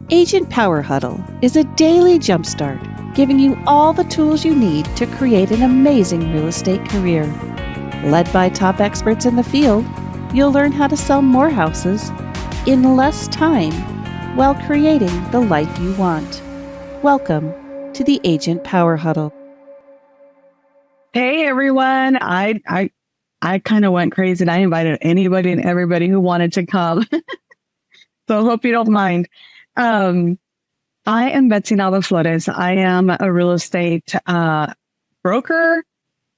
Agent Power Huddle is a daily jumpstart, giving you all the tools you need to create an amazing real estate career. Led by top experts in the field, you'll learn how to sell more houses in less time while creating the life you want. Welcome to the Agent Power Huddle. Hey everyone, I kind of went crazy and I invited anybody and everybody who wanted to come. So I hope you don't mind. I am Betsy Nava-Flores. I am a real estate broker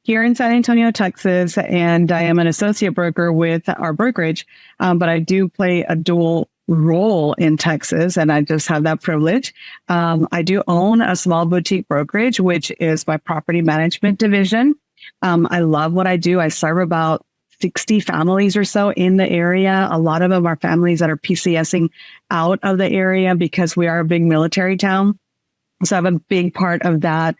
here in San Antonio, Texas, and I am an associate broker with our brokerage. But I do play a dual role in Texas, and I just have that privilege. I do own a small boutique brokerage, which is my property management division. I love what I do. I serve about 60 families or so in the area. A lot of them are families that are PCSing out of the area because we are a big military town. So I have a big part of that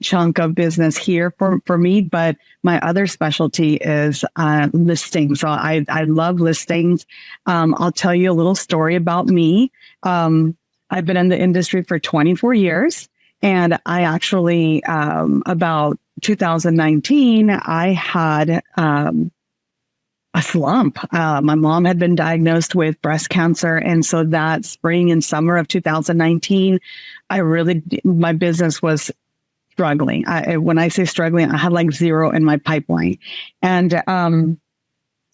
chunk of business here for me. But my other specialty is listings. So I love listings. I'll tell you a little story about me. I've been in the industry for 24 years. And I actually, about 2019, I had a slump. My mom had been diagnosed with breast cancer. And so that spring and summer of 2019, my business was struggling. When I say struggling, I had like zero in my pipeline. And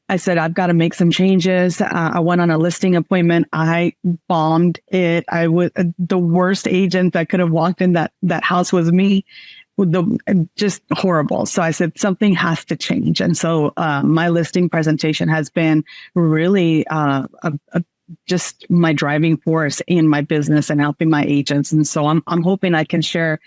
I said, I've got to make some changes. I went on a listing appointment. I bombed it. I was the worst agent that could have walked in that house was me. Just horrible. So I said, something has to change. And so my listing presentation has been really just my driving force in my business and helping my agents. And so I'm hoping I can share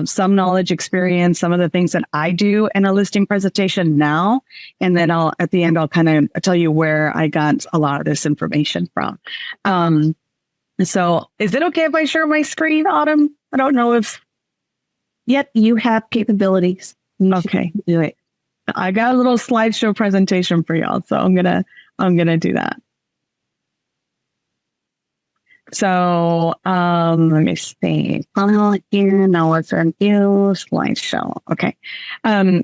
some knowledge, experience, some of the things that I do in a listing presentation now. And then at the end, I'll kind of tell you where I got a lot of this information from. So is it okay if I share my screen, Autumn? I don't know if... Yep, you have capabilities. Okay, do it. I got a little slideshow presentation for y'all, so I'm gonna do that. So let me see. Here now, let's review slideshow. Okay.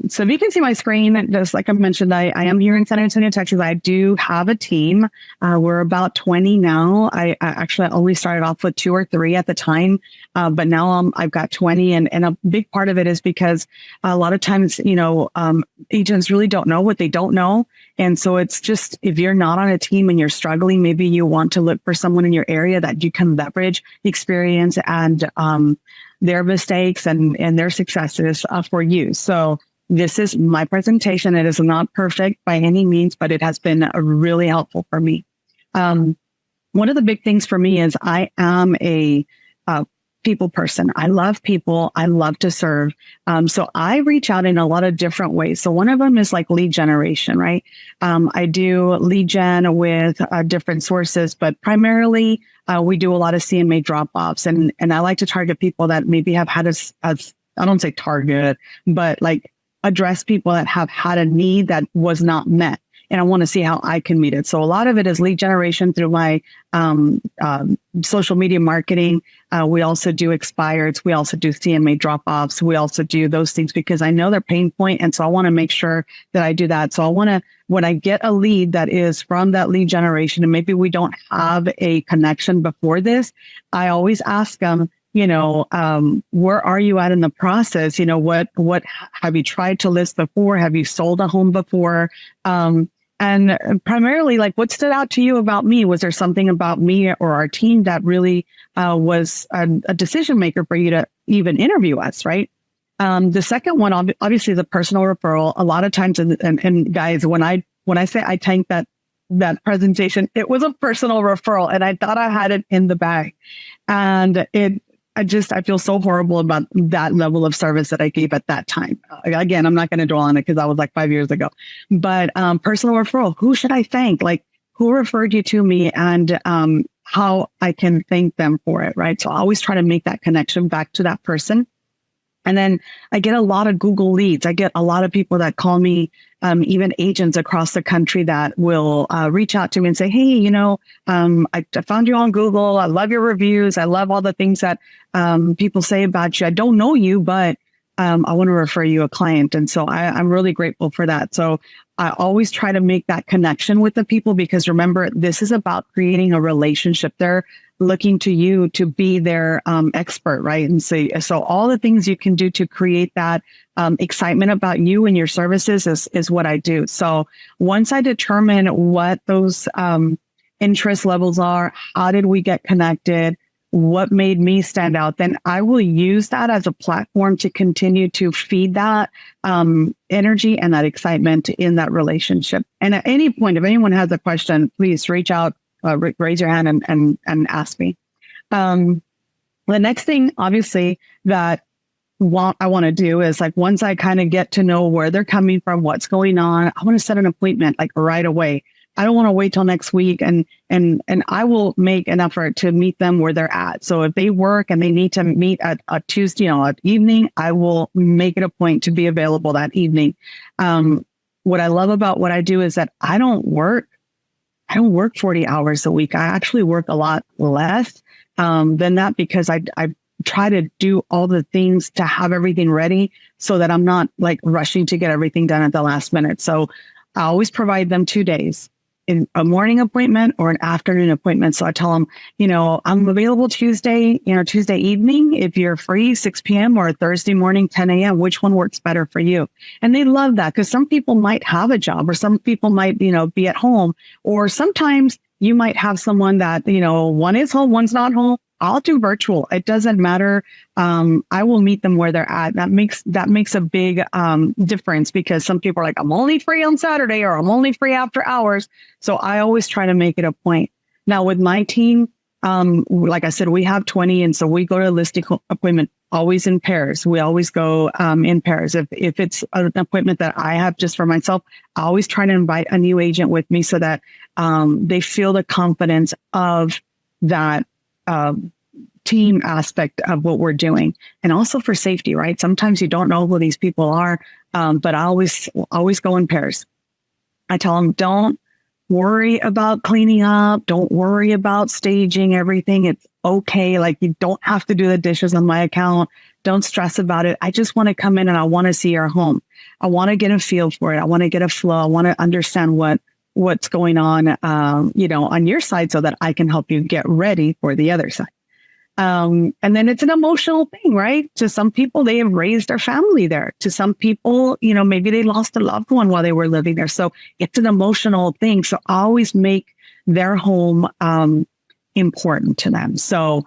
So if you can see my screen, just like I mentioned, I am here in San Antonio, Texas. I do have a team. We're about 20 now. I actually only started off with 2 or 3 at the time, but now I've got 20, and a big part of it is because a lot of times, agents really don't know what they don't know. And so it's just, if you're not on a team and you're struggling, maybe you want to look for someone in your area that you can leverage the experience and their mistakes and their successes for you. So this is my presentation. It is not perfect by any means, but it has been really helpful for me. One of the big things for me is I am a people person. I love people. I love to serve. So I reach out in a lot of different ways. So one of them is like lead generation, right? I do lead gen with different sources, but primarily we do a lot of CMA drop-offs. And I like to target people that maybe have had I don't say target, but like address people that have had a need that was not met. And I want to see how I can meet it. So a lot of it is lead generation through my social media marketing. We also do expireds. We also do CMA drop-offs. We also do those things because I know their pain point. And so I want to make sure that I do that. So I want to, when I get a lead that is from that lead generation, and maybe we don't have a connection before this, I always ask them, where are you at in the process? What have you tried to list before? Have you sold a home before? And primarily, like, what stood out to you about me? Was there something about me or our team that really was a decision maker for you to even interview us, right? The second one, obviously, the personal referral. A lot of times, and guys, when I say I tanked that presentation, it was a personal referral, and I thought I had it in the bag, and I feel so horrible about that level of service that I gave at that time. Again, I'm not going to dwell on it because that was like 5 years ago. But personal referral, who should I thank? Like, who referred you to me, and how I can thank them for it, right? So I always try to make that connection back to that person. And then I get a lot of Google leads. I get a lot of people that call me, even agents across the country that will reach out to me and say, hey, I found you on Google. I love your reviews. I love all the things that people say about you. I don't know you, but I want to refer you a client. And so I'm really grateful for that. So I always try to make that connection with the people, because remember, this is about creating a relationship. They're looking to you to be their expert, right? And so all the things you can do to create that excitement about you and your services is what I do. So once I determine what those interest levels are, how did we get connected, what made me stand out, then I will use that as a platform to continue to feed that energy and that excitement in that relationship. And at any point, if anyone has a question, please reach out, raise your hand and ask me. The next thing, obviously, that I want to do is, like, once I kind of get to know where they're coming from, what's going on, I want to set an appointment like right away. I don't want to wait till next week, and I will make an effort to meet them where they're at. So if they work and they need to meet at a Tuesday, at evening, I will make it a point to be available that evening. What I love about what I do is that I don't work 40 hours a week. I actually work a lot less than that, because I try to do all the things to have everything ready so that I'm not like rushing to get everything done at the last minute. So I always provide them 2 days, in a morning appointment or an afternoon appointment. So I tell them, I'm available Tuesday evening if you're free, 6 p.m. or Thursday morning, 10 a.m. Which one works better for you? And they love that, because some people might have a job, or some people might, be at home, or sometimes you might have someone that, one is home, one's not home. I'll do virtual. It doesn't matter. I will meet them where they're at. That makes a big difference, because some people are like, I'm only free on Saturday, or I'm only free after hours. So I always try to make it a point. Now with my team, like I said, we have 20. And so we go to a listing appointment always in pairs. We always go in pairs. If it's an appointment that I have just for myself, I always try to invite a new agent with me so that they feel the confidence of that team aspect of what we're doing, and also for safety, right? Sometimes you don't know who these people are, but I always go in pairs. I tell them, don't worry about cleaning up. Don't worry about staging everything. It's okay. Like, you don't have to do the dishes on my account. Don't stress about it. I just want to come in and I want to see your home. I want to get a feel for it. I want to get a flow. I want to understand what's going on, on your side, so that I can help you get ready for the other side. And then it's an emotional thing, right? To some people, they have raised their family there. To some people, maybe they lost a loved one while they were living there. So it's an emotional thing. So I always make their home important to them. So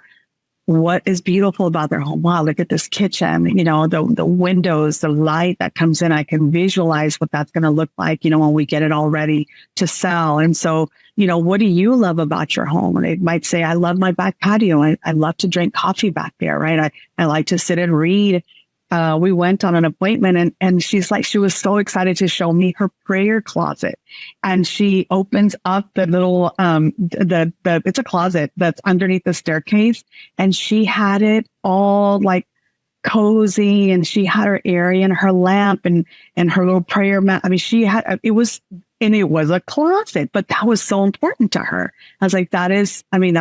what is beautiful about their home? Wow, look at this kitchen, the windows, the light that comes in. I can visualize what that's going to look like, when we get it all ready to sell. And so, what do you love about your home? And they might say, I love my back patio. I love to drink coffee back there, right? I like to sit and read. We went on an appointment, and she was so excited to show me her prayer closet. And she opens up the little, it's a closet that's underneath the staircase. And she had it all like cozy, and she had her area and her lamp and her little prayer mat. I mean, it was a closet, but that was so important to her. I was like, that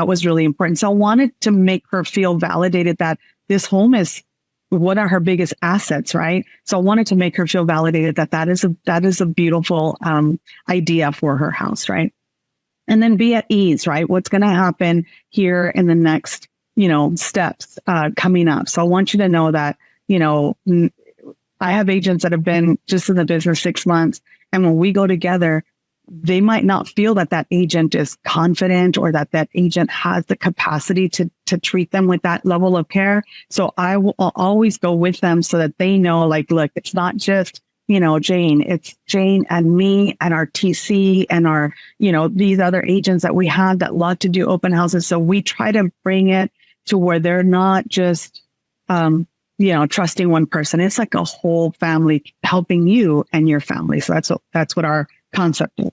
was really important. So I wanted to make her feel validated that this home is what are her biggest assets, right? So I wanted to make her feel validated that is a beautiful idea for her house, right? And then be at ease, right? What's going to happen here in the next, steps coming up. So I want you to know that, I have agents that have been just in the business 6 months, and when we go together, they might not feel that agent is confident, or that agent has the capacity to treat them with that level of care. So I'll always go with them so that they know, like, look, it's not just, Jane, it's Jane and me and our TC and our, these other agents that we have that love to do open houses. So we try to bring it to where they're not just, trusting one person. It's like a whole family helping you and your family. So that's what our concept is.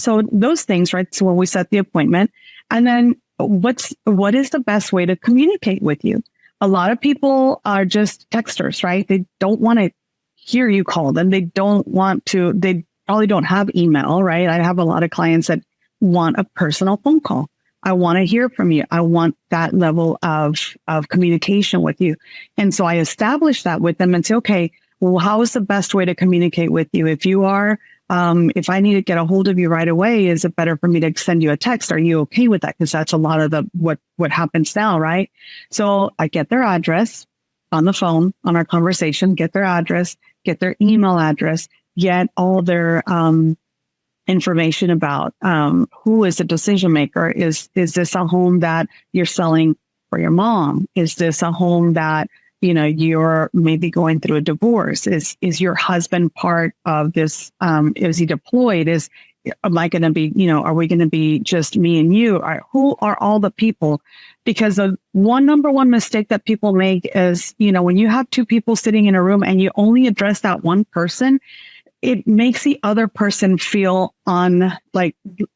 So those things, right? So when we set the appointment, and then what is the best way to communicate with you? a lot of people are just texters, right? They don't want to hear you call them. They probably don't have email, right? I have a lot of clients that want a personal phone call. I want to hear from you. I want that level of communication with you. And so I establish that with them and say, okay, well, how is the best way to communicate with you? If you are, if I need to get a hold of you right away, is it better for me to send you a text? Are you okay with that? Because that's a lot of what happens now, right? So I get their address on the phone, on our conversation, get their address, get their email address, get all their information about who is the decision maker. Is this a home that you're selling for your mom? Is this a home that you're maybe going through a divorce? Is your husband part of this? Is he deployed? Am I going to be, are we going to be just me and you? Who are all the people? Because the number one mistake that people make is, when you have two people sitting in a room and you only address that one person, it makes the other person feel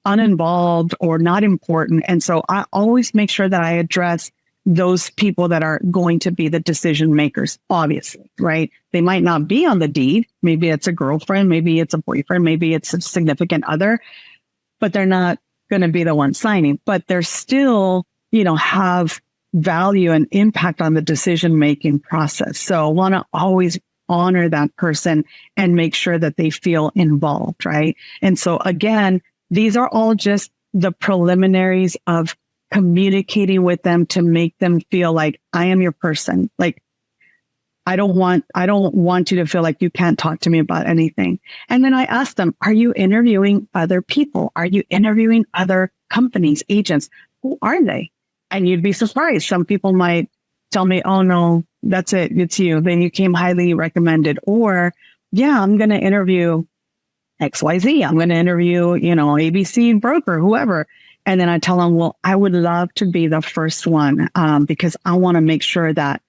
uninvolved or not important. And so I always make sure that I address those people that are going to be the decision makers, obviously, right? They might not be on the deed. Maybe it's a girlfriend, maybe it's a boyfriend, maybe it's a significant other, but they're not going to be the one signing, but they're still, have value and impact on the decision-making process. So I want to always honor that person and make sure that they feel involved, right? And so again, these are all just the preliminaries of communicating with them to make them feel like I am your person. Like, I don't want you to feel like you can't talk to me about anything. And then I ask them, are you interviewing other people? Are you interviewing other companies, agents? Who are they? And you'd be surprised. Some people might tell me, oh no, that's it. It's you. Then you came highly recommended. Or yeah, I'm going to interview XYZ. I'm going to interview, ABC broker, whoever. And then I tell them, well, I would love to be the first one because I want to make sure that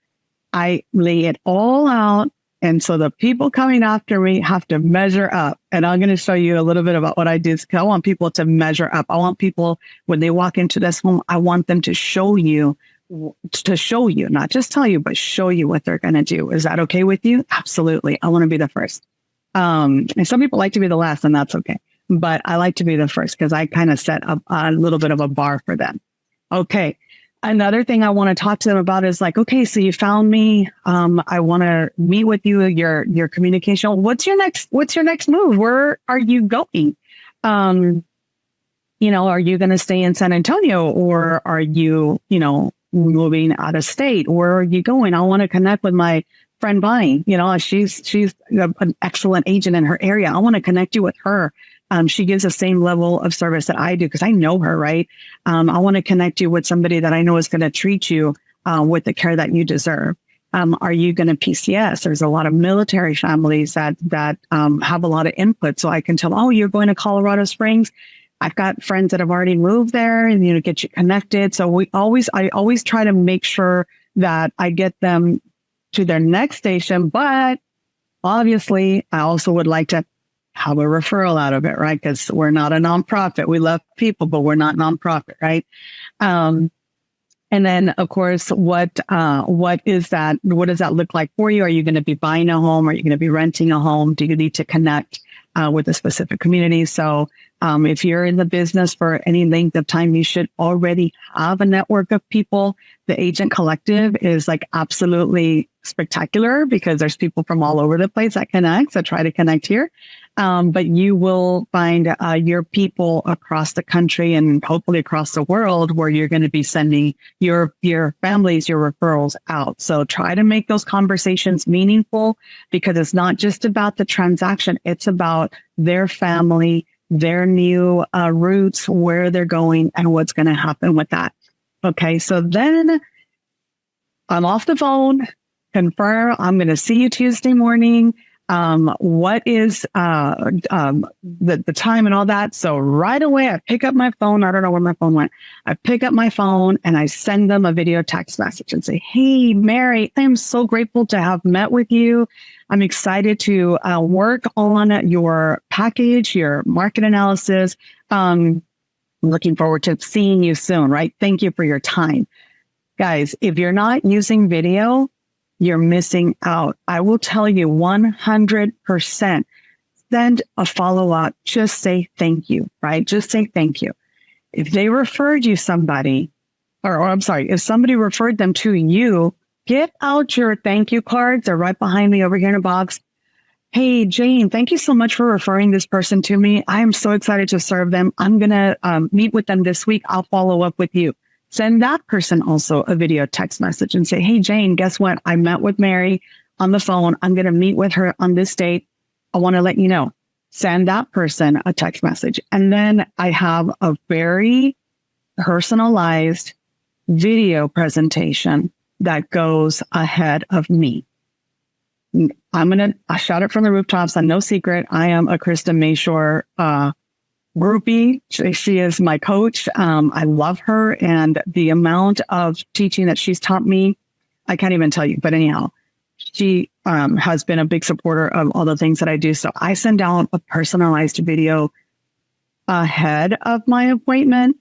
I lay it all out. And so the people coming after me have to measure up. And I'm going to show you a little bit about what I do. I want people to measure up. I want people, when they walk into this home, I want them to show you, not just tell you, but show you what they're going to do. Is that okay with you? Absolutely. I want to be the first. And some people like to be the last, and that's okay. But I like to be the first because I kind of set up a little bit of a bar for them. Okay. Another thing I want to talk to them about is like, okay, so you found me. I want to meet with you, your communication. What's your next move? Where are you going? Are you going to stay in San Antonio or are you, moving out of state? Where are you going? I want to connect with my friend Bonnie. She's an excellent agent in her area. I want to connect you with her. She gives the same level of service that I do because I know her, right? I want to connect you with somebody that I know is going to treat you with the care that you deserve. Are you going to PCS? There's a lot of military families that have a lot of input. So I can tell, oh, you're going to Colorado Springs. I've got friends that have already moved there and, get you connected. So I always try to make sure that I get them to their next station. But obviously, I also would like to have a referral out of it, right? Because we're not a nonprofit. We love people, but we're not nonprofit, right? And then, of course, what is that? What does that look like for you? Are you going to be buying a home? Are you going to be renting a home? Do you need to connect with a specific community? So if you're in the business for any length of time, you should already have a network of people. The Agent Collective is like absolutely spectacular because there's people from all over the place that connect, that try to connect here. But you will find your people across the country and hopefully across the world where you're going to be sending your families, your referrals out. So try to make those conversations meaningful because it's not just about the transaction. It's about their family, their new roots, where they're going and what's going to happen with that. Okay. So then I'm off the phone, confirm I'm going to see you Tuesday morning. What is the time and all that? So right away, I pick up my phone. I don't know where my phone went. I pick up my phone and I send them a video text message and say, hey, Mary, I am so grateful to have met with you. I'm excited to work on your package, your market analysis. I'm looking forward to seeing you soon, right? Thank you for your time. Guys, if you're not using video, you're missing out. I will tell you 100%. Send a follow-up. Just say thank you, right? Just say thank you. If they referred you somebody, or I'm sorry, if somebody referred them to you, get out your thank you cards. They're right behind me over here in a box. Hey, Jane, thank you so much for referring this person to me. I am so excited to serve them. I'm going to meet with them this week. I'll follow up with you. Send that person also a video text message and say, hey, Jane, guess what? I met with Mary on the phone. I'm going to meet with her on this date. I want to let you know. Send that person a text message. And then I have a very personalized video presentation that goes ahead of me. I'm going to shout it from the rooftops. I'm no secret. I am a Krista Mayshore groupie. She is my coach. I love her. And the amount of teaching that she's taught me, I can't even tell you. But anyhow, she has been a big supporter of all the things that I do. So I send out a personalized video ahead of my appointment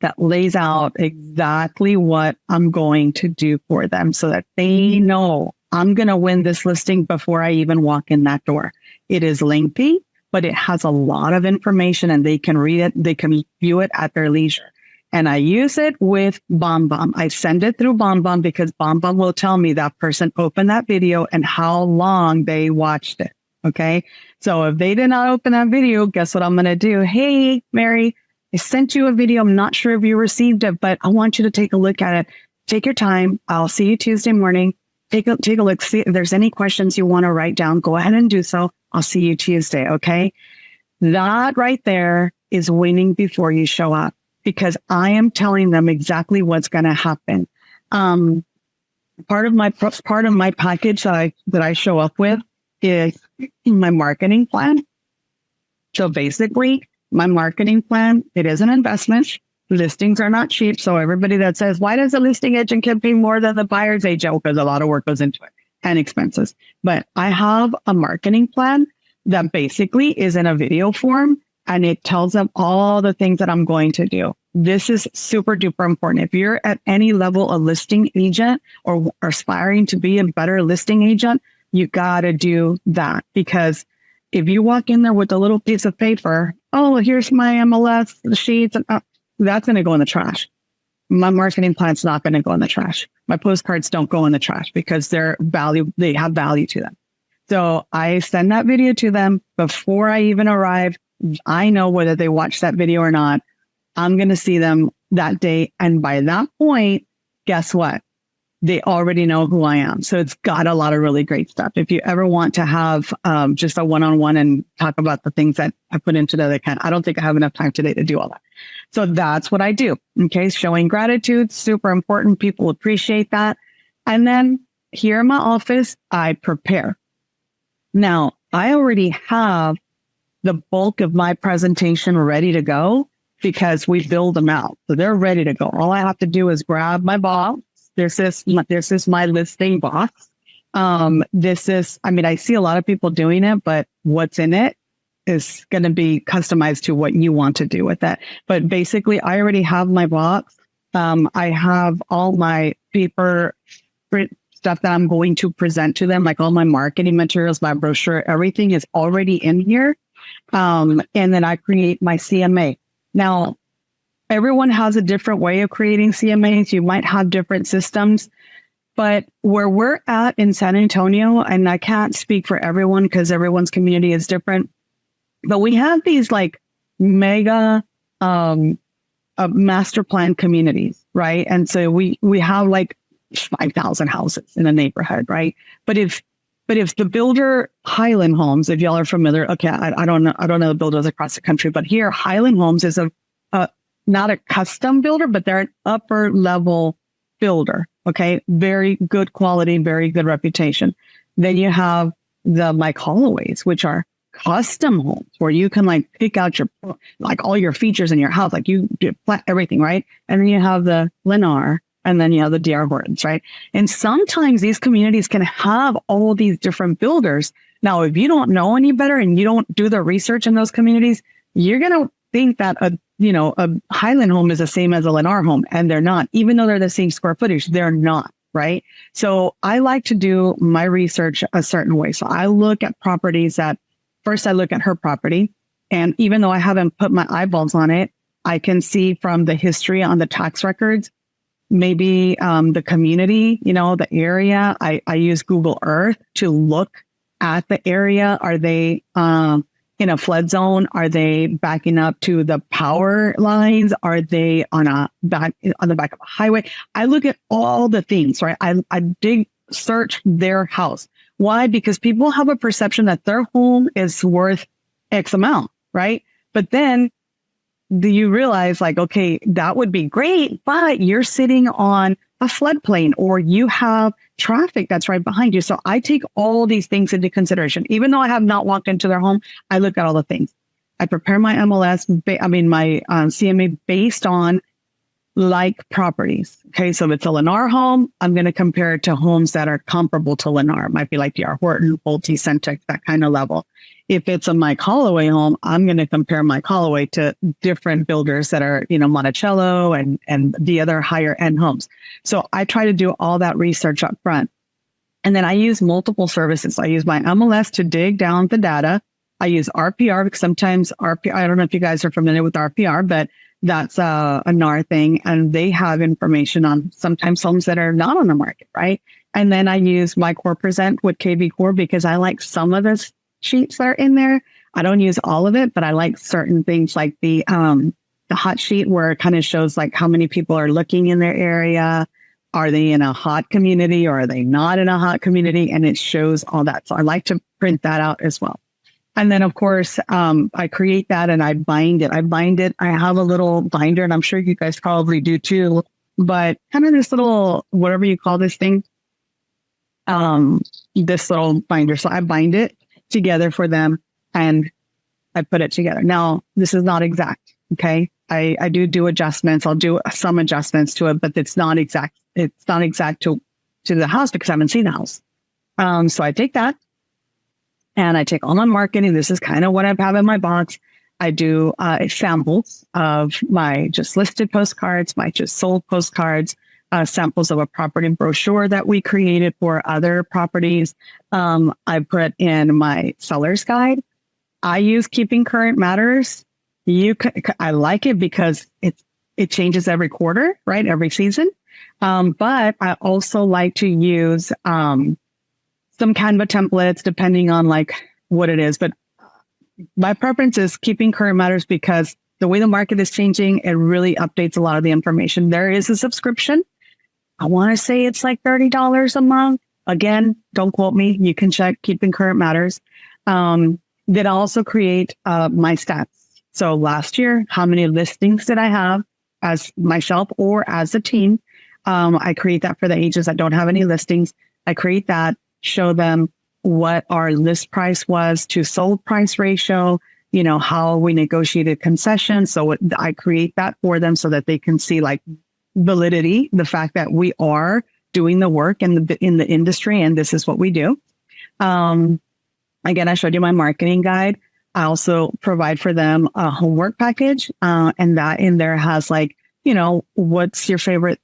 that lays out exactly what I'm going to do for them so that they know I'm going to win this listing before I even walk in that door. It is lengthy, but it has a lot of information and they can read it. They can view it at their leisure. And I use it with BombBomb. I send it through BombBomb because BombBomb will tell me that person opened that video and how long they watched it. Okay. So if they did not open that video, guess what I'm going to do? Hey, Mary, I sent you a video. I'm not sure if you received it, but I want you to take a look at it. Take your time. I'll see you Tuesday morning. Take a look. See if there's any questions you want to write down. Go ahead and do so. I'll see you Tuesday. Okay. That right there is winning before you show up because I am telling them exactly what's going to happen. Part of my package that I show up with is my marketing plan. So basically, my marketing plan, it is an investment. Listings are not cheap. So everybody that says, why does a listing agent get paid more than the buyer's agent? Because a lot of work goes into it and expenses. But I have a marketing plan that basically is in a video form and it tells them all the things that I'm going to do. This is super duper important. If you're at any level a listing agent or aspiring to be a better listing agent, you got to do that because if you walk in there with a little piece of paper, oh, here's my MLS, the sheets, and that's going to go in the trash. My marketing plan's not going to go in the trash. My postcards don't go in the trash because they have value to them. So I send that video to them before I even arrive. I know whether they watch that video or not. I'm going to see them that day. And by that point, guess what? They already know who I am. So it's got a lot of really great stuff. If you ever want to have just a one-on-one and talk about the things that I put into the other kind, I don't think I have enough time today to do all that. So that's what I do. Okay. Showing gratitude, super important. People appreciate that. And then here in my office, I prepare. Now, I already have the bulk of my presentation ready to go because we build them out. So they're ready to go. All I have to do is grab my box. This is my listing box. I see a lot of people doing it, but what's in it is going to be customized to what you want to do with that. But basically, I already have my box. I have all my paper print stuff that I'm going to present to them, like all my marketing materials, my brochure, everything is already in here. And then I create my CMA. Now, everyone has a different way of creating CMAs. You might have different systems, but where we're at in San Antonio, and I can't speak for everyone because everyone's community is different, but we have these like mega master plan communities, right? And so we have like 5,000 houses in a neighborhood, right? But if the builder Highland Homes, if y'all are familiar, okay, I don't know the builders across the country, but here Highland Homes is not a custom builder, but they're an upper level builder. Okay. Very good quality, very good reputation. Then you have the Mike Holloways, which are custom homes where you can like pick out all your features in your house. Like you do everything, right? And then you have the Lennar and then you have the DR Hortons, right? And sometimes these communities can have all these different builders. Now, if you don't know any better and you don't do the research in those communities, you're going to think that a Highland home is the same as a Lennar home, and they're not. Even though they're the same square footage, they're not, right? So I like to do my research a certain way. So I look at properties that first I look at her property, and even though I haven't put my eyeballs on it, I can see from the history on the tax records, maybe the community, the area. I use Google Earth to look at the area. Are they in a flood zone? Are they backing up to the power lines? Are they on the back of a highway? I look at all the things, right? I search their house. Why? Because people have a perception that their home is worth X amount, right? But then do you realize like, okay, that would be great, but you're sitting on a floodplain or you have traffic that's right behind you. So I take all these things into consideration. Even though I have not walked into their home, I look at all the things. I prepare my my CMA based on like properties. Okay. So if it's a Lennar home, I'm going to compare it to homes that are comparable to Lennar. It might be like D.R. Horton, Pulte, Centex, that kind of level. If it's a Mike Holloway home, I'm going to compare Mike Holloway to different builders that are, Monticello and the other higher end homes. So I try to do all that research up front. And then I use multiple services. I use my MLS to dig down the data. I use RPR because sometimes RPR, I don't know if you guys are familiar with RPR, but that's a NAR thing. And they have information on sometimes homes that are not on the market, right? And then I use my Core Present with KV Core because I like some of the sheets that are in there. I don't use all of it, but I like certain things like the hot sheet where it kind of shows like how many people are looking in their area. Are they in a hot community or are they not in a hot community? And it shows all that. So I like to print that out as well. And then, of course, I create that and I bind it. I have a little binder, and I'm sure you guys probably do too, but kind of this little, whatever you call this thing, this little binder. So I bind it together for them and I put it together. Now, this is not exact. Okay. I do adjustments. I'll do some adjustments to it, but it's not exact. It's not exact to the house because I haven't seen the house. So I take that. And I take all my marketing. This is kind of what I have in my box. I do samples of my just listed postcards, my just sold postcards, samples of a property brochure that we created for other properties. I put in my seller's guide. I use Keeping Current Matters. I like it because it changes every quarter, right? Every season. But I also like to use some Canva templates, depending on like what it is. But my preference is Keeping Current Matters because the way the market is changing, it really updates a lot of the information. There is a subscription. I want to say it's like $30 a month. Again, don't quote me. You can check Keeping Current Matters. Then I also create my stats. So last year, how many listings did I have as myself or as a team? I create that for the agents that don't have any listings. I create that. Show them what our list price was to sold price ratio, how we negotiated concessions. So I create that for them so that they can see like validity, the fact that we are doing the work in the industry and this is what we do. Again, I showed you my marketing guide. I also provide for them a homework package. And that in there has like, what's your favorite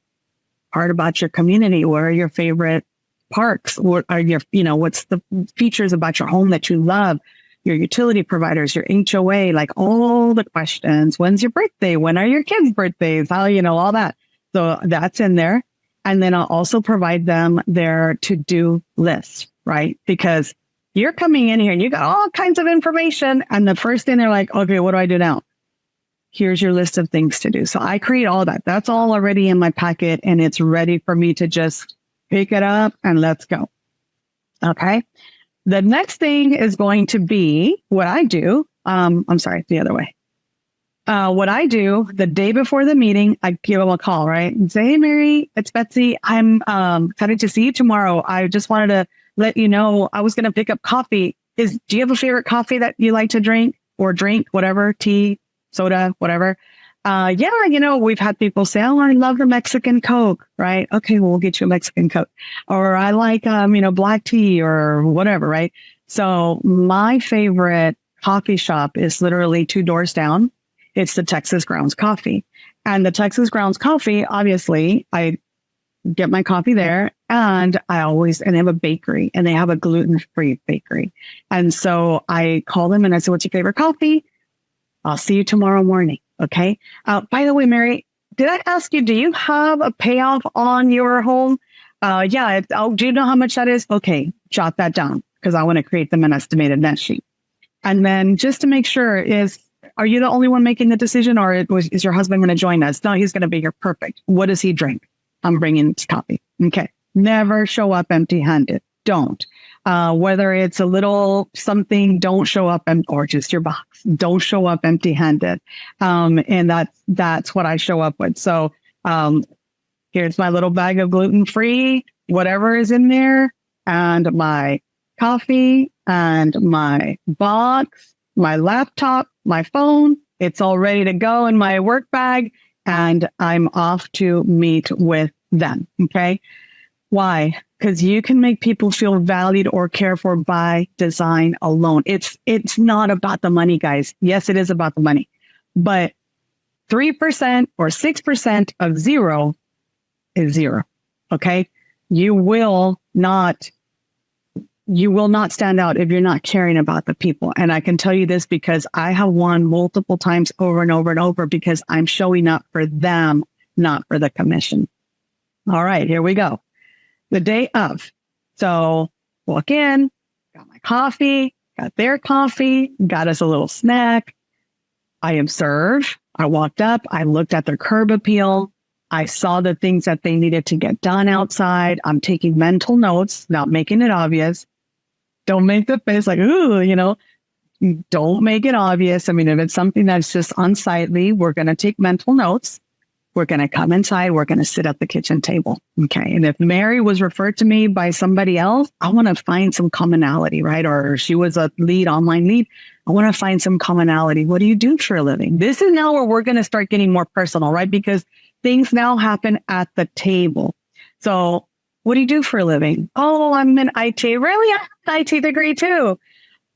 part about your community? What are your favorite parks? What are your, what's the features about your home that you love? Your utility providers, your HOA, like all the questions. When's your birthday? When are your kids' birthdays? How, all that. So that's in there. And then I'll also provide them their to-do list, right? Because you're coming in here and you got all kinds of information. And the first thing they're like, okay, what do I do now? Here's your list of things to do. So I create all that. That's all already in my packet and it's ready for me to just pick it up and let's go. Okay. The next thing is going to be what I do. I'm sorry, the other way. What I do the day before the meeting, I give them a call, right? And say, hey, Mary, it's Betsy. I'm excited to see you tomorrow. I just wanted to let you know I was going to pick up coffee. Do you have a favorite coffee that you like to drink or drink, whatever, tea, soda, whatever? Yeah, we've had people say, oh, I love the Mexican Coke, right? Okay, well, we'll get you a Mexican Coke. Or I like, black tea or whatever, right? So my favorite coffee shop is literally 2 doors down. It's the Texas Grounds coffee. And the Texas Grounds coffee, obviously, I get my coffee there, and and they have a bakery, and they have a gluten-free bakery. And so I call them and I say, what's your favorite coffee? I'll see you tomorrow morning. Okay. By the way, Mary, did I ask you, do you have a payoff on your home? Yeah. Do you know how much that is? Okay. Jot that down because I want to create them an estimated net sheet. And then just to make sure are you the only one making the decision, or is your husband going to join us? No, he's going to be here. Perfect. What does he drink? I'm bringing this coffee. Okay. Never show up empty handed. Don't. Whether it's a little something, don't show up or just your box. Don't show up empty handed. And that's what I show up with. So, here's my little bag of gluten-free, whatever is in there, and my coffee and my box, my laptop, my phone. It's all ready to go in my work bag, and I'm off to meet with them. Okay. Why? Because you can make people feel valued or cared for by design alone. It's not about the money, guys. Yes, it is about the money, but 3% or 6% of zero is zero. Okay. You will not stand out if you're not caring about the people. And I can tell you this because I have won multiple times over and over and over because I'm showing up for them, not for the commission. All right, here we go. The day of. So walk in, got my coffee, got their coffee, got us a little snack. I observed. I walked up. I looked at their curb appeal. I saw the things that they needed to get done outside. I'm taking mental notes, not making it obvious. Don't make the face like, ooh, don't make it obvious. I mean, if it's something that's just unsightly, we're going to take mental notes. We're going to come inside. We're going to sit at the kitchen table. Okay. And if Mary was referred to me by somebody else, I want to find some commonality, right? Or she was a online lead. I want to find some commonality. What do you do for a living? This is now where we're going to start getting more personal, right? Because things now happen at the table. So what do you do for a living? Oh, I'm in IT. Really? I have an IT degree too.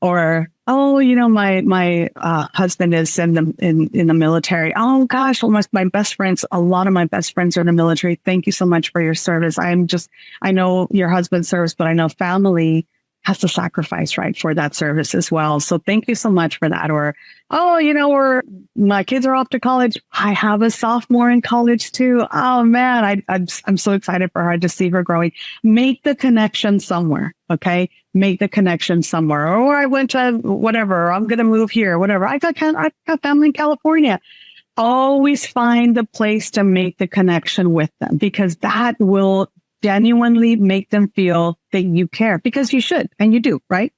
Or, oh, my husband is in the military. Oh gosh, almost my best friends. A lot of my best friends are in the military. Thank you so much for your service. I know your husband's service, but I know family has to sacrifice, right, for that service as well. So thank you so much for that. Or, oh, my kids are off to college. I have a sophomore in college too. Oh man, I'm so excited for her to see her growing. Make the connection somewhere. Okay. Make the connection somewhere. Or I went to whatever, or I'm going to move here, whatever. I got family in California. Always find the place to make the connection with them, because that will genuinely make them feel that you care, because you should, and you do, right?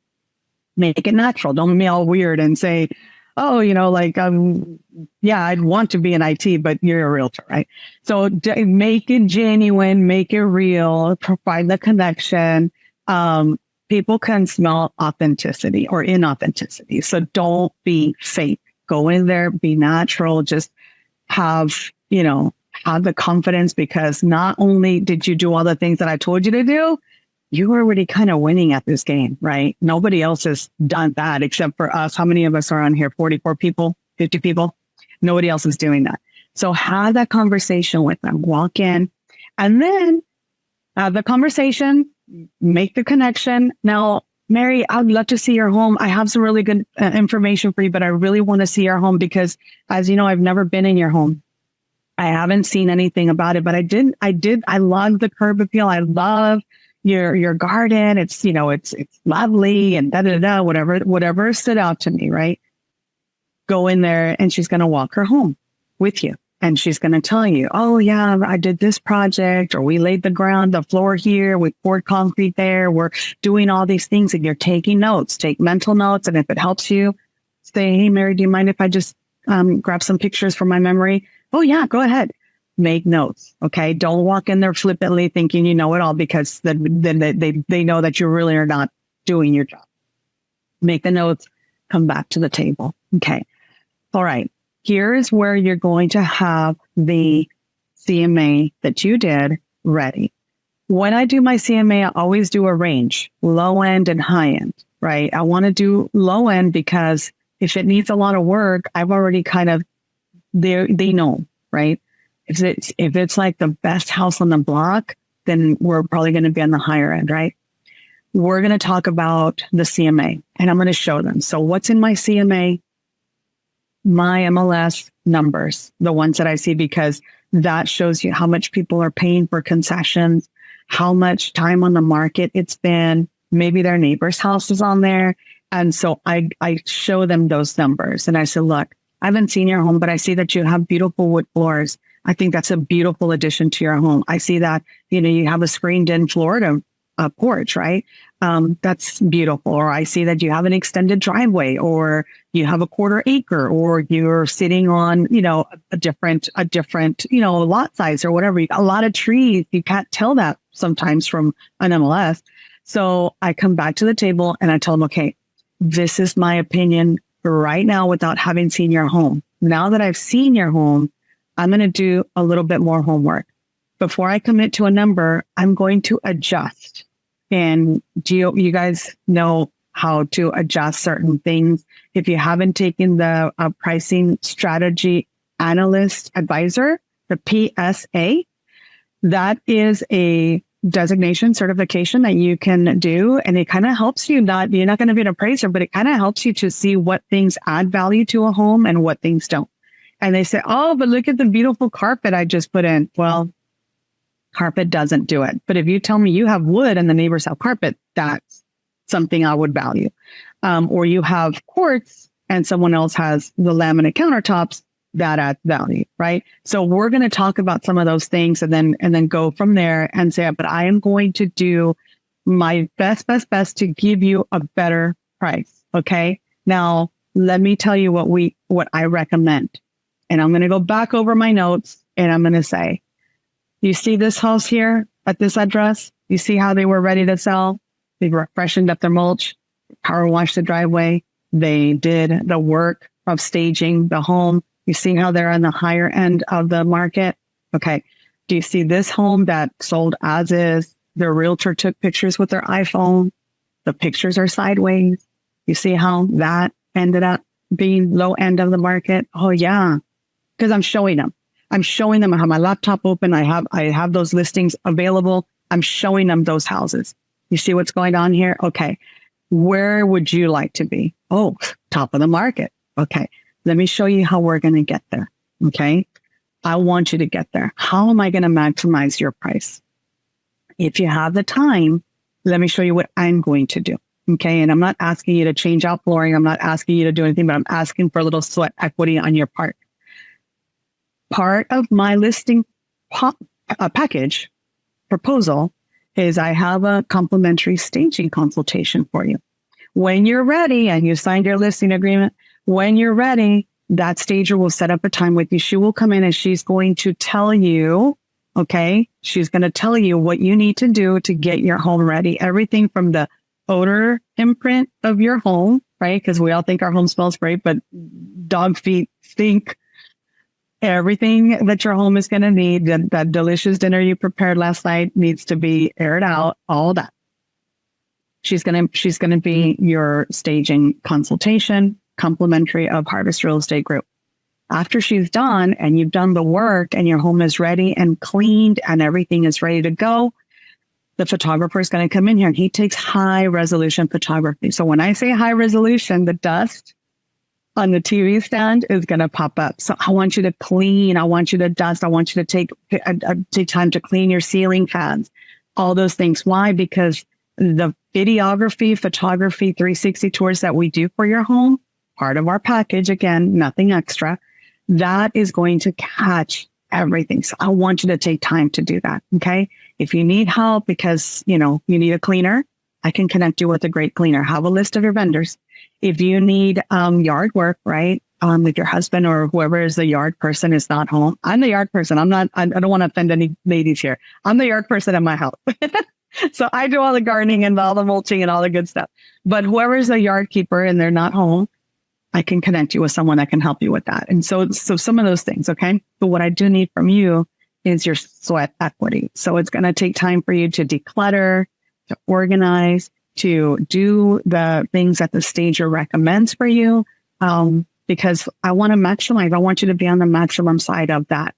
Make it natural. Don't be all weird and say, oh, yeah, I'd want to be in IT, but you're a realtor, right? So make it genuine, make it real, provide the connection. People can smell authenticity or inauthenticity. So don't be fake. Go in there, be natural, just have the confidence, because not only did you do all the things that I told you to do, you were already kind of winning at this game, right? Nobody else has done that except for us. How many of us are on here? 44 people, 50 people? Nobody else is doing that. So have that conversation with them. Walk in and then have the conversation, make the connection. Now, Mary, I'd love to see your home. I have some really good information for you, but I really want to see your home because, as you know, I've never been in your home. I haven't seen anything about it, but I love the curb appeal. I love your garden. It's lovely and whatever stood out to me, right? Go in there and she's going to walk her home with you. And she's going to tell you, oh yeah, I did this project, or we laid the floor here. We poured concrete there. We're doing all these things, and you're taking notes, take mental notes. And if it helps you, say, hey, Mary, do you mind if I just grab some pictures from my memory? Oh yeah, go ahead. Make notes. Okay. Don't walk in there flippantly thinking you know it all, because then they know that you really are not doing your job. Make the notes, come back to the table. Okay. All right. Here's where you're going to have the CMA that you did ready. When I do my CMA, I always do a range, low end and high end, right? I want to do low end because if it needs a lot of work, I've already kind of they know, right? If it's like the best house on the block, then we're probably going to be on the higher end, right? We're going to talk about the CMA, and I'm going to show them. So what's in my CMA? My MLS numbers, the ones that I see, because that shows you how much people are paying for concessions, how much time on the market it's been. Maybe their neighbor's house is on there. And so I show them those numbers. And I said, look, I haven't seen your home, but I see that you have beautiful wood floors. I think that's a beautiful addition to your home. I see that, you have a screened in Florida porch, right? That's beautiful. Or I see that you have an extended driveway, or you have a 1/4 acre, or you're sitting on, a different, lot size or whatever. You got a lot of trees. You can't tell that sometimes from an MLS. So I come back to the table and I tell them, okay, this is my opinion right now without having seen your home. Now that I've seen your home, I'm going to do a little bit more homework. Before I commit to a number, I'm going to adjust. And do you guys know how to adjust certain things? If you haven't taken the pricing strategy analyst advisor, the PSA, that is a designation certification that you can do. And it kind of helps you you're not going to be an appraiser, but it kind of helps you to see what things add value to a home and what things don't. And they say, oh, but look at the beautiful carpet I just put in. Well, carpet doesn't do it. But if you tell me you have wood and the neighbors have carpet, that's something I would value. Or you have quartz and someone else has the laminate countertops, that adds value, right? So we're going to talk about some of those things and then go from there and say, but I am going to do my best to give you a better price. Okay. Now let me tell you what I recommend. And I'm going to go back over my notes and I'm going to say, you see this house here at this address? You see how they were ready to sell? They freshened up their mulch, power washed the driveway. They did the work of staging the home. You see how they're on the higher end of the market? Okay. Do you see this home that sold as is? Their realtor took pictures with their iPhone. The pictures are sideways. You see how that ended up being low end of the market? Oh yeah. Because I'm showing them. I have my laptop open. I have those listings available. I'm showing them those houses. You see what's going on here? Okay. Where would you like to be? Oh, top of the market. Okay. Let me show you how we're going to get there. Okay. I want you to get there. How am I going to maximize your price? If you have the time, let me show you what I'm going to do. Okay. And I'm not asking you to change out flooring. I'm not asking you to do anything, but I'm asking for a little sweat equity on your part. Part of my listing package proposal is I have a complimentary staging consultation for you. When you're ready and you signed your listing agreement, when you're ready, that stager will set up a time with you. She will come in and she's going to tell you, okay, she's going to tell you what you need to do to get your home ready. Everything from the odor imprint of your home, right? Because we all think our home smells great, but dog feet stink. Everything that your home is going to need, that delicious dinner you prepared last night needs to be aired out, all that. She's going to be your staging consultation, complimentary of Harvest Real Estate Group. After she's done and you've done the work and your home is ready and cleaned and everything is ready to go, the photographer is going to come in here and he takes high resolution photography. So when I say high resolution, the dust on the TV stand is going to pop up. So I want you to clean. I want you to dust. I want you to take time to clean your ceiling fans, all those things. Why? Because the videography, photography, 360 tours that we do for your home, part of our package, again, nothing extra, that is going to catch everything. So I want you to take time to do that. Okay. If you need help because, you need a cleaner, I can connect you with a great cleaner. Have a list of your vendors. If you need yard work, right? If your husband or whoever is the yard person is not home. I'm the yard person. I don't want to offend any ladies here. I'm the yard person at my house. So I do all the gardening and all the mulching and all the good stuff. But whoever's the yard keeper and they're not home, I can connect you with someone that can help you with that. And so some of those things, okay? But what I do need from you is your sweat equity. So it's going to take time for you to declutter, to organize, to do the things that the stager recommends for you. because I want to maximize. I want you to be on the maximum side of that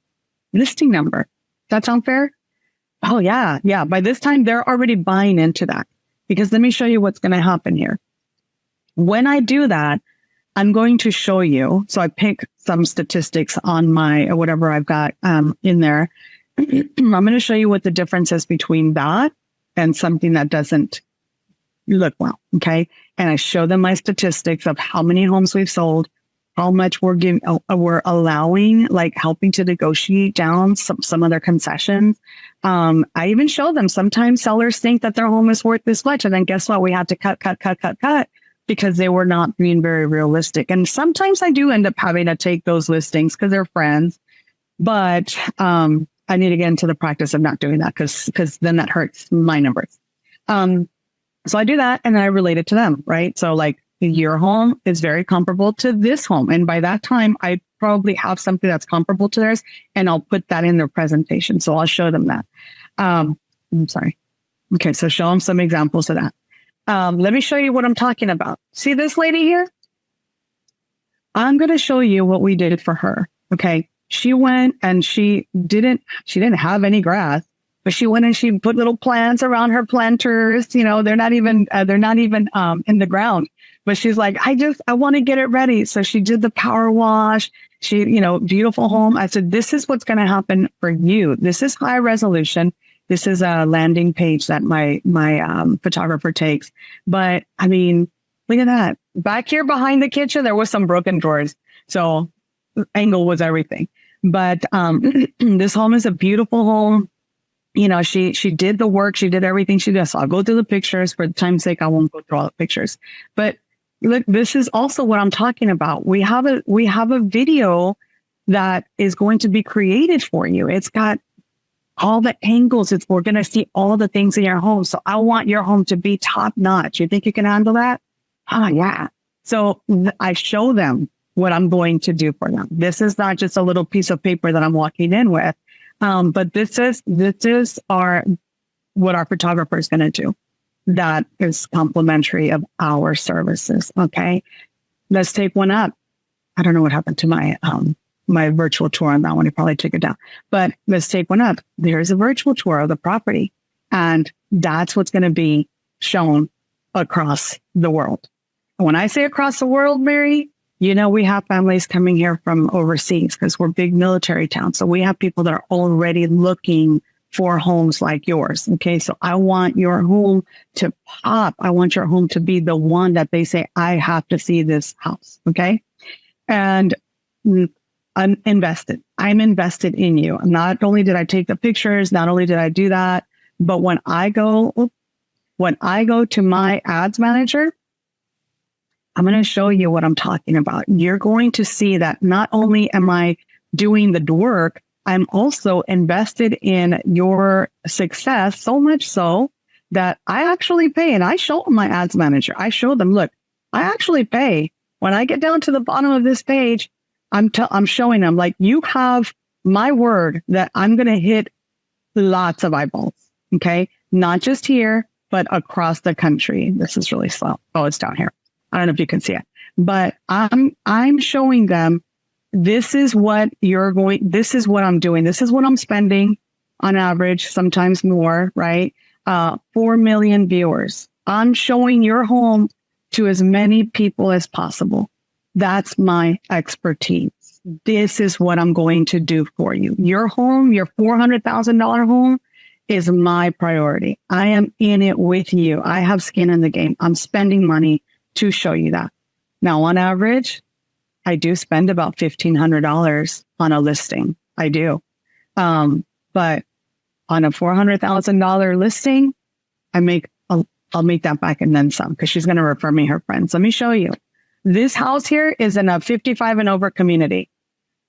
listing number. That sound fair? Oh, yeah. Yeah. By this time, they're already buying into that, because let me show you what's going to happen here. When I do that, I'm going to show you. So I pick some statistics on my, or whatever I've got in there. I'm going to show you what the difference is between that and something that doesn't look well. Okay. And I show them my statistics of how many homes we've sold, how much we're allowing, like helping to negotiate down some of their concessions. I even show them sometimes sellers think that their home is worth this much. And then guess what? We have to cut because they were not being very realistic. And sometimes I do end up having to take those listings because they're friends. But I need to get into the practice of not doing that because then that hurts my numbers. So I do that and then I relate it to them, right? So like your home is very comparable to this home. And by that time, I probably have something that's comparable to theirs and I'll put that in their presentation. So I'll show them that. I'm sorry. Okay, so show them some examples of that. Let me show you what I'm talking about. See this lady here? I'm going to show you what we did for her. Okay. She went and she didn't have any grass, but she went and she put little plants around her planters. You know, they're not even in the ground, but she's like, I want to get it ready. So she did the power wash. She, beautiful home. I said, this is what's going to happen for you. This is high resolution. This is a landing page that my photographer takes. But I mean, look at that. Back here behind the kitchen, there was some broken drawers. So angle was everything. But this home is a beautiful home. She did the work. She did everything she did. So I'll go through the pictures. For time's sake, I won't go through all the pictures. But look, this is also what I'm talking about. We have a video that is going to be created for you. It's got all the angles. We're going to see all the things in your home. So I want your home to be top notch. You think you can handle that? Oh, yeah. So I show them what I'm going to do for them. This is not just a little piece of paper that I'm walking in with. But this is what our photographer is going to do. That is complimentary of our services. Okay. Let's take one up. I don't know what happened to my virtual tour on that one. He probably took it down, but let's take one up. There's a virtual tour of the property, and that's what's going to be shown across the world. And when I say across the world, Mary, we have families coming here from overseas because we're big military town. So we have people that are already looking for homes like yours. Okay. So I want your home to pop. I want your home to be the one that they say, I have to see this house. Okay. And I'm invested. I'm invested in you. Not only did I take the pictures, not only did I do that, but when I go to my ads manager, I'm going to show you what I'm talking about. You're going to see that not only am I doing the work, I'm also invested in your success, so much so that I actually pay. And I show my ads manager, I show them, look, I actually pay. When I get down to the bottom of this page, I'm showing them, like, you have my word that I'm going to hit lots of eyeballs. Okay. Not just here, but across the country. This is really slow. Oh, it's down here. I don't know if you can see it, but I'm showing them, this is what this is what I'm doing. This is what I'm spending on average, sometimes more, right? 4 million viewers. I'm showing your home to as many people as possible. That's my expertise. This is what I'm going to do for you. Your home, your $400,000 home is my priority. I am in it with you. I have skin in the game. I'm spending money to show you that. Now, on average, I do spend about $1,500 on a listing. I do. But on a $400,000 listing, I'll make that back and then some, because she's going to refer me her friends. Let me show you. This house here is in a 55 and over community.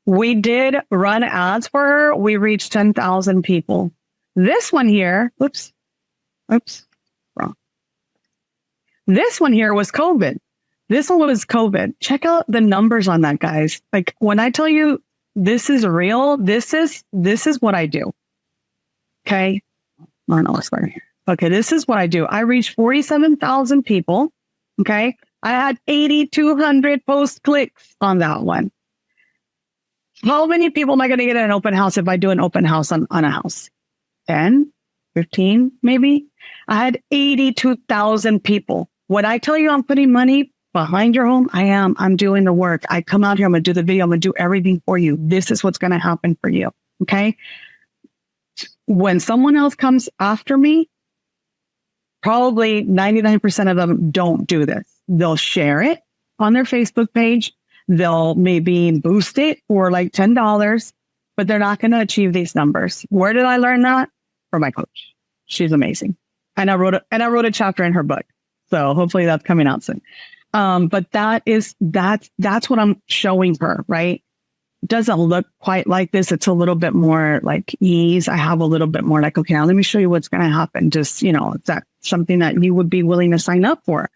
We did run ads for her. We reached 10,000 people. This one here, wrong. This one here was COVID. This one was COVID. Check out the numbers on that, guys. Like, when I tell you this is real, this is what I do. Okay. Oh, no, it's right here. Okay. This is what I do. I reach 47,000 people. Okay. I had 8,200 post clicks on that one. How many people am I going to get at an open house if I do an open house on a house? 10, 15, maybe? I had 82,000 people. When I tell you I'm putting money behind your home, I am. I'm doing the work. I come out here, I'm going to do the video, I'm going to do everything for you. This is what's going to happen for you. Okay? When someone else comes after me, probably 99% of them don't do this. They'll share it on their Facebook page. They'll maybe boost it for like $10, but they're not going to achieve these numbers. Where did I learn that? From my coach. She's amazing. And I wrote a chapter in her book. So hopefully that's coming out soon. But that's what I'm showing her, right? It doesn't look quite like this. It's a little bit more like ease. I have a little bit more like, okay, now let me show you what's going to happen. Just, is that something that you would be willing to sign up for?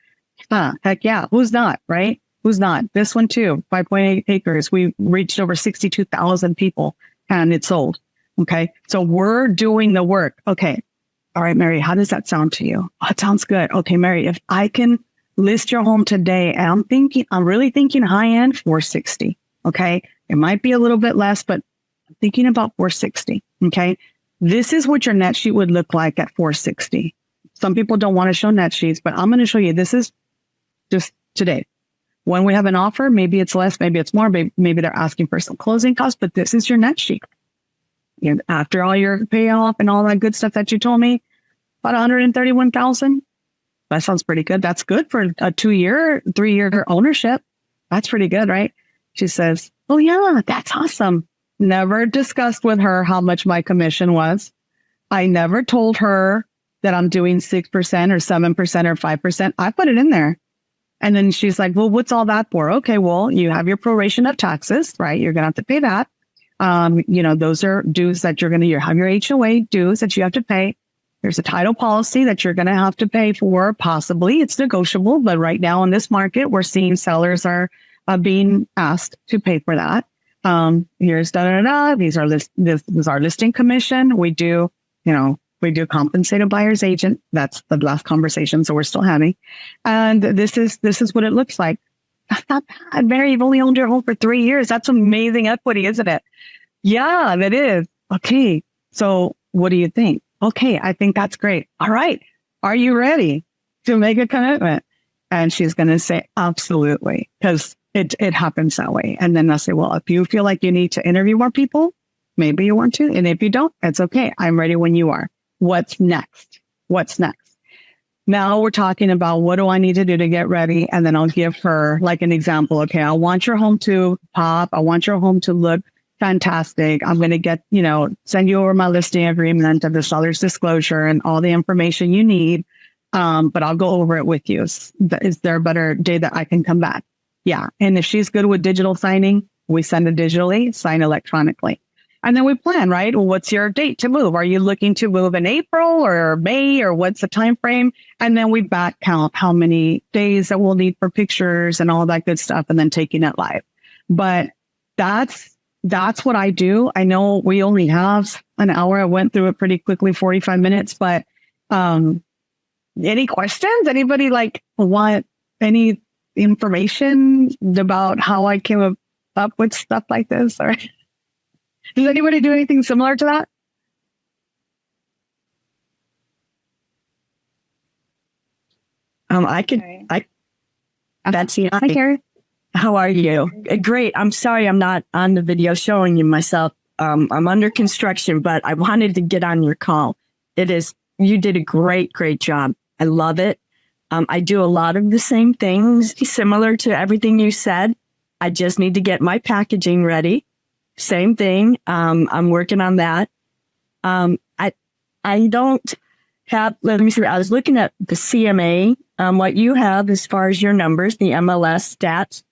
Heck yeah. Who's not, right? Who's not? This one too, 5.8 acres. We reached over 62,000 people and it sold. Okay. So we're doing the work. Okay. All right, Mary, how does that sound to you? Oh, it sounds good. Okay, Mary, if I can list your home today, I'm really thinking high end 460. Okay. It might be a little bit less, but I'm thinking about 460. Okay. This is what your net sheet would look like at 460. Some people don't want to show net sheets, but I'm going to show you. This is just today. When we have an offer, maybe it's less, maybe it's more, maybe they're asking for some closing costs, but this is your net sheet. And after all your payoff and all that good stuff that you told me, about 131,000. That sounds pretty good. That's good for a 2-year, 3-year ownership. That's pretty good, right? She says, oh yeah, that's awesome. Never discussed with her how much my commission was. I never told her that I'm doing 6% or 7% or 5%. I put it in there. And then she's like, well, what's all that for? Okay, well, you have your proration of taxes, right? You're going to have to pay that. Those are dues that you have your HOA dues that you have to pay. There's a title policy that you're going to have to pay for. Possibly it's negotiable, but right now in this market, we're seeing sellers are being asked to pay for that. Here's These are this is our listing commission. We do compensate a buyer's agent. That's the last conversation, so we're still having. And this is what it looks like. That's not bad. Mary, you've only owned your home for 3 years. That's amazing equity, isn't it? Yeah, that is. Okay. So what do you think? Okay, I think that's great. All right. Are you ready to make a commitment? And she's going to say, absolutely, because it happens that way. And then I'll say, well, if you feel like you need to interview more people, maybe you want to. And if you don't, it's okay. I'm ready when you are. What's next? Now we're talking about what do I need to do to get ready? And then I'll give her like an example. Okay, I want your home to pop. I want your home to look fantastic. I'm going to send you over my listing agreement and the seller's disclosure and all the information you need. But I'll go over it with you. Is there a better day that I can come back? Yeah. And if she's good with digital signing, we send it digitally, sign electronically. And then we plan, right? Well, what's your date to move? Are you looking to move in April or May, or what's the time frame? And then we back count how many days that we'll need for pictures and all that good stuff, and then taking it live. But that's what I do. I know we only have an hour. I went through it pretty quickly, 45 minutes, but any questions? Anybody want any information about how I came up with stuff like this? Or does anybody do anything similar to that? Betsy. Hi, Carrie. How are you? Great. I'm sorry I'm not on the video showing you myself. I'm under construction, but I wanted to get on your call. You did a great job. I love it. I do a lot of the same things, similar to everything you said. I just need to get my packaging ready. Same thing. I'm working on that. I don't have, let me see. I was looking at the CMA, what you have as far as your numbers, the MLS stats.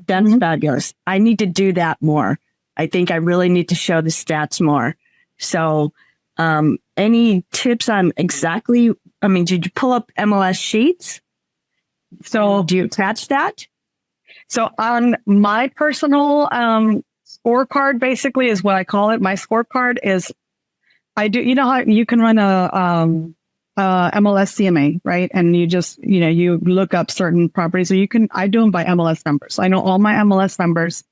That's fabulous. I need to do that more. I think I really need to show the stats more. So, any tips on did you pull up MLS sheets? So do you attach that? So on my personal, scorecard basically is what I call it. My scorecard is, I do, how you can run MLS CMA, right? And you just, you look up certain properties, or I do them by MLS numbers. So I know all my MLS numbers.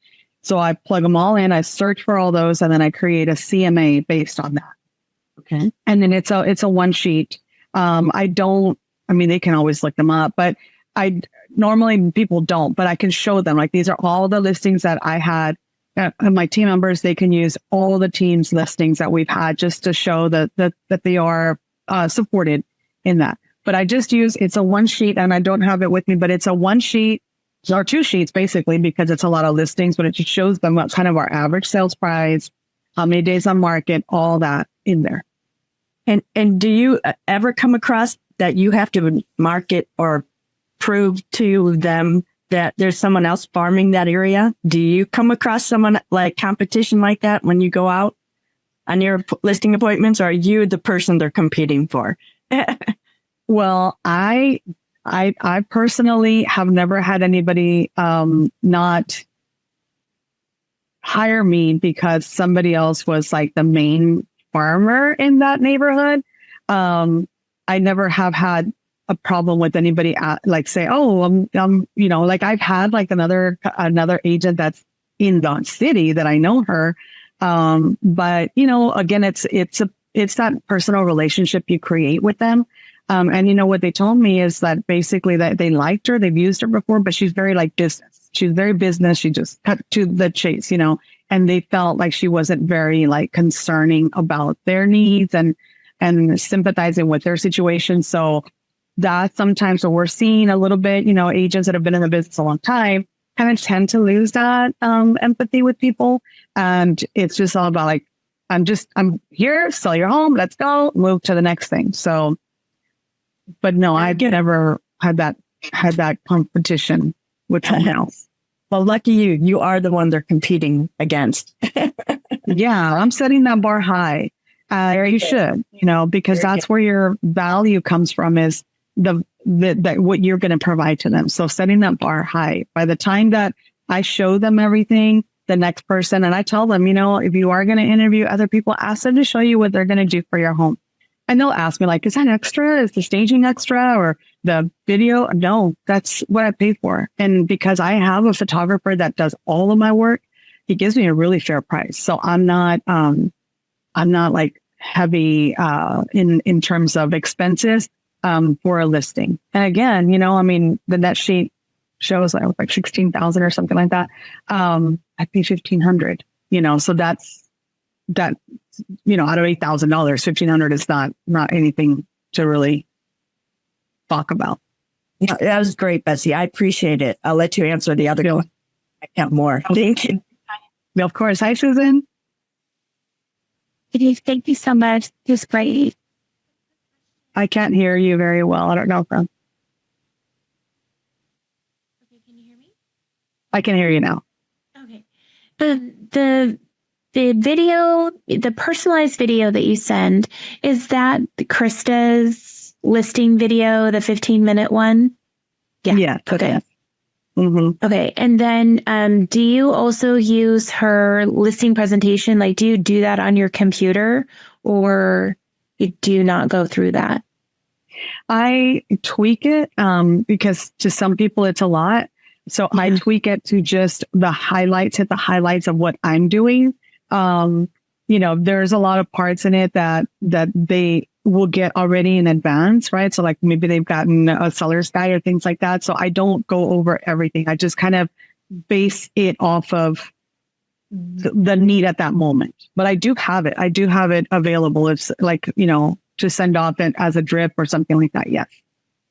So I plug them all in, I search for all those, and then I create a CMA based on that. Okay. And then it's a one sheet. They can always look them up, but normally people don't, but I can show them, like, these are all the listings that I had. My team members, they can use all the team's listings that we've had just to show that they are supported in that. But it's a one sheet, and I don't have it with me, but it's a one sheet or two sheets basically, because it's a lot of listings, but it just shows them what kind of our average sales price, how many days on market, all that in there. And do you ever come across that you have to market or prove to them that there's someone else farming that area? Do you come across someone like competition like that when you go out on your listing appointments, or are you the person they're competing for? Well, I personally have never had anybody not hire me because somebody else was like the main farmer in that neighborhood. I never have had a problem with anybody like say, oh, like I've had like another agent that's in the city that I know her. But again, it's that personal relationship you create with them. And what they told me is that basically that they liked her, they've used her before, but she's very like business. She's very business. She just cut to the chase, and they felt like she wasn't very like concerning about their needs and sympathizing with their situation. So that sometimes what we're seeing a little bit, agents that have been in the business a long time kind of tend to lose that empathy with people. And it's just all about like, I'm here, sell your home, let's go, move to the next thing. So, but no, I've never had that competition with someone else. Well, lucky you are the one they're competing against. Yeah, I'm setting that bar high. You should, because that's where your value comes from, is that what you're going to provide to them. So setting that bar high. By the time that I show them everything, the next person, and I tell them, if you are going to interview other people, ask them to show you what they're going to do for your home. And they'll ask me like, is that extra? Is the staging extra or the video? No, that's what I pay for. And because I have a photographer that does all of my work, he gives me a really fair price. So I'm not like heavy in terms of expenses for a listing. And again, the net sheet shows like 16,000 or something like that. I pay $1,500, so that's out of $8,000, $1,500 is not anything to really talk about. Yeah, that was great, Betsy. I appreciate it. I'll let you answer the other question. I have more. Thank you. Of course. Hi, Susan. Thank you so much. It was great. I can't hear you very well. I don't know. Okay, can you hear me? I can hear you now. Okay. The video, the personalized video that you send, is that Krista's listing video, the 15-minute one? Yeah. Okay. Mm-hmm. Okay. And then do you also use her listing presentation? Like, do you do that on your computer, or you do not go through that? I tweak it because to some people it's a lot. So I tweak it to just hit the highlights of what I'm doing. There's a lot of parts in it that they will get already in advance, right? So like maybe they've gotten a seller's guide or things like that. So I don't go over everything. I just kind of base it off of the need at that moment. But I do have it. I do have it available. It's like, to send off it as a drip or something like that. Yes.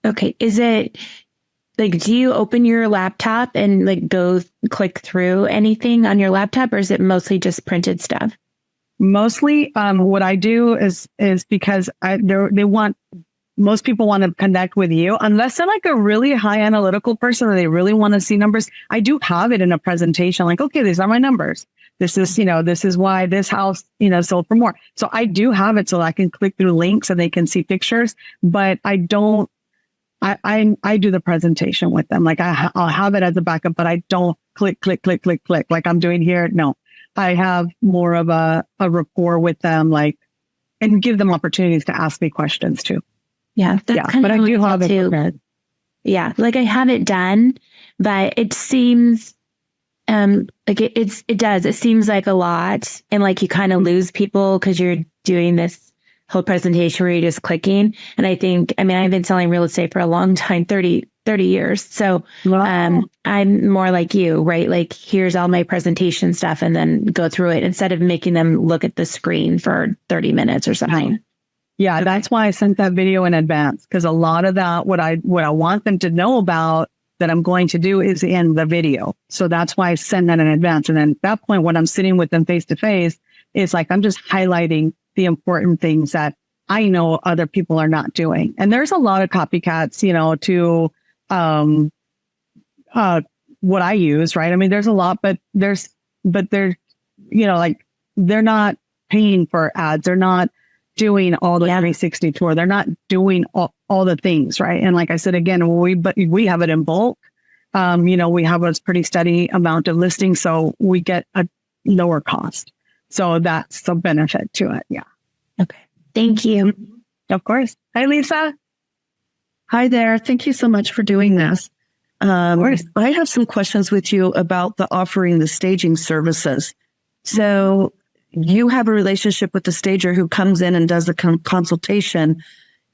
Okay. Is it like, do you open your laptop and like go click through anything on your laptop, or is it mostly just printed stuff? Mostly, what I do is because most people want to connect with you, unless they're like a really high analytical person or they really want to see numbers. I do have it in a presentation, like, okay, these are my numbers. This is why this house, sold for more. So I do have it so I can click through links and they can see pictures, but I don't. I do the presentation with them. Like I'll have it as a backup, but I don't click like I'm doing here. No, I have more of a rapport with them, and give them opportunities to ask me questions too. Yeah. That's Yeah, kind but of I how do feel have it too. prepared. Yeah. Like I have it done, but it seems like it does. It seems like a lot. And like you kind of lose people because you're doing this whole presentation where you're just clicking. And I think, I mean, I've been selling real estate for a long time, 30 years. So I'm more like you, right? Like here's all my presentation stuff and then go through it instead of making them look at the screen for 30 minutes or something. Yeah, that's why I sent that video in advance, because a lot of that, what I want them to know about that I'm going to do is in the video. So that's why I send that in advance. And then at that point, when I'm sitting with them face to face, it's like I'm just highlighting the important things that I know other people are not doing. And there's a lot of copycats, you know, to what I use, right? I mean, there's a lot, but they're, you know, like they're not paying for ads. They're not doing all the 360 tour. They're not doing all the things, right? And like I said, again, we have it in bulk. You know, we have a pretty steady amount of listings, so we get a lower cost. So that's the benefit to it. Yeah. Okay. Thank you. Of course. Hi, Lisa. Hi there. Thank you so much for doing this. I have some questions with you about the offering the staging services. So you have a relationship with the stager who comes in and does a consultation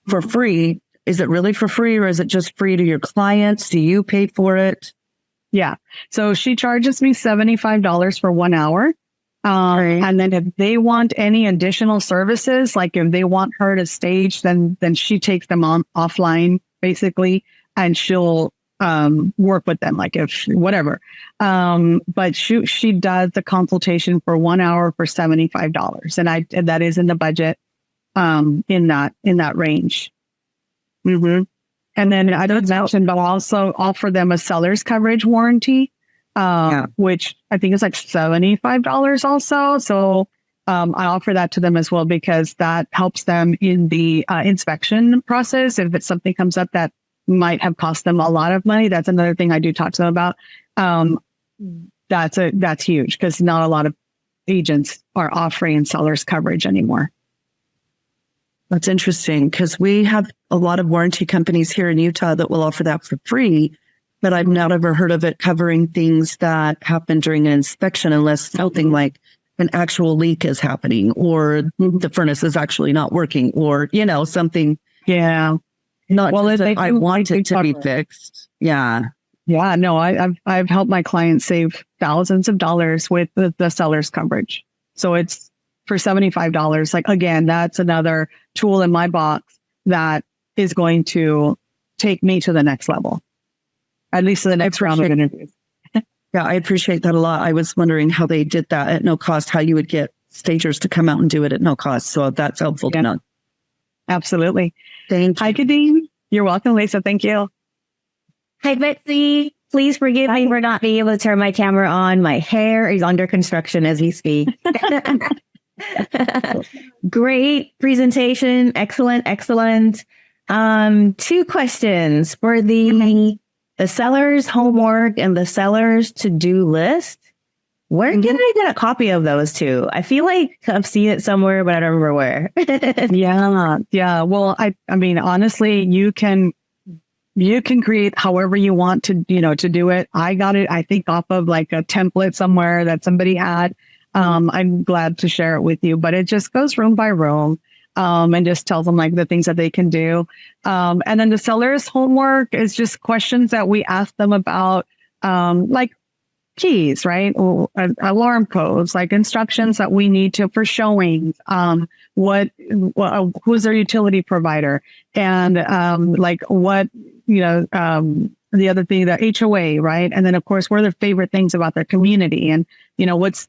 for free. Is it really for free, or is it just free to your clients? Do you pay for it? Yeah. So she charges me $75 for 1 hour. And then if they want any additional services, like if they want her to stage, then she takes them on offline basically, and she'll work with them, like if whatever. But she does the consultation for 1 hour for $75. And that is in the budget, in that range. Mm-hmm. And then I did mention, but I'll also offer them a seller's coverage warranty, which I think is like $75 also. So, I offer that to them as well, because that helps them in the inspection process. If it's something comes up that might have cost them a lot of money, that's another thing I do talk to them about. That's huge, because not a lot of agents are offering seller's coverage anymore. That's interesting, because we have a lot of warranty companies here in Utah that will offer that for free, but I've not ever heard of it covering things that happen during an inspection, unless something like an actual leak is happening, or the furnace is actually not working, or, you know, something. Yeah. Not well, I want it to be fixed. Yeah. Yeah. No, I've helped my clients save thousands of dollars with the seller's coverage. So it's for $75. Like, again, that's another tool in my box that is going to take me to the next level, at least to the next round of interviews. Yeah, I appreciate that a lot. I was wondering how they did that at no cost, how you would get stagers to come out and do it at no cost. So that's helpful to know. Absolutely. Thank you. Hi, Kadeen. You're welcome, Lisa. Thank you. Hi, Betsy. Please forgive me for not being able to turn my camera on. My hair is under construction as we speak. Great presentation. Excellent. 2 questions for the seller's homework and the seller's to-do list. Where can I get a copy of those two? I feel like I've seen it somewhere, but I don't remember where. Yeah. Well, I mean, honestly, you can create however you want to do it. I got it, I think, off of like a template somewhere that somebody had. I'm glad to share it with you, but it just goes room by room, and just tells them like the things that they can do. And then the seller's homework is just questions that we ask them about, like keys, right? Or alarm codes, like instructions that we need to for showings. Who's their utility provider, and like what the other thing, the HOA, right? And then of course, what are their favorite things about their community, and what's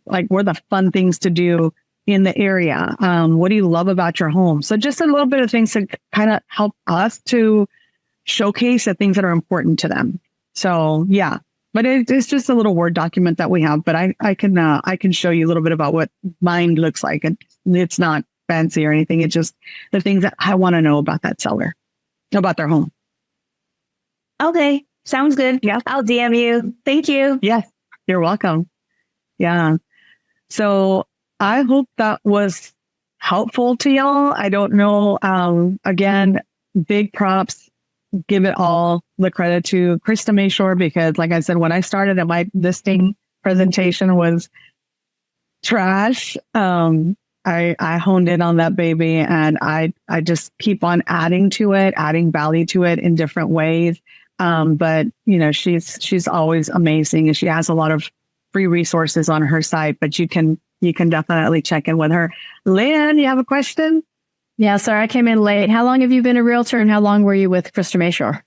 like, what are the fun things to do in the area? What do you love about your home? So just a little bit of things to kind of help us to showcase the things that are important to them. So yeah. But it's just a little Word document that we have, but I can show you a little bit about what mine looks like. And it's not fancy or anything. It's just the things that I want to know about that seller, about their home. Okay. Sounds good. Yeah. I'll DM you. Thank you. Yes. You're welcome. Yeah. So I hope that was helpful to y'all. I don't know. Again, big props. Give it all the credit to Krista Mayshore, because like I said, when I started at my listing presentation was trash. I honed in on that baby, and I just keep on adding to it, adding value to it in different ways. But you know, she's always amazing, and she has a lot of free resources on her site, but you can definitely check in with her. Lynn, you have a question? Yeah, sorry, I came in late. How long have you been a realtor, and how long were you with Krista Mayshore?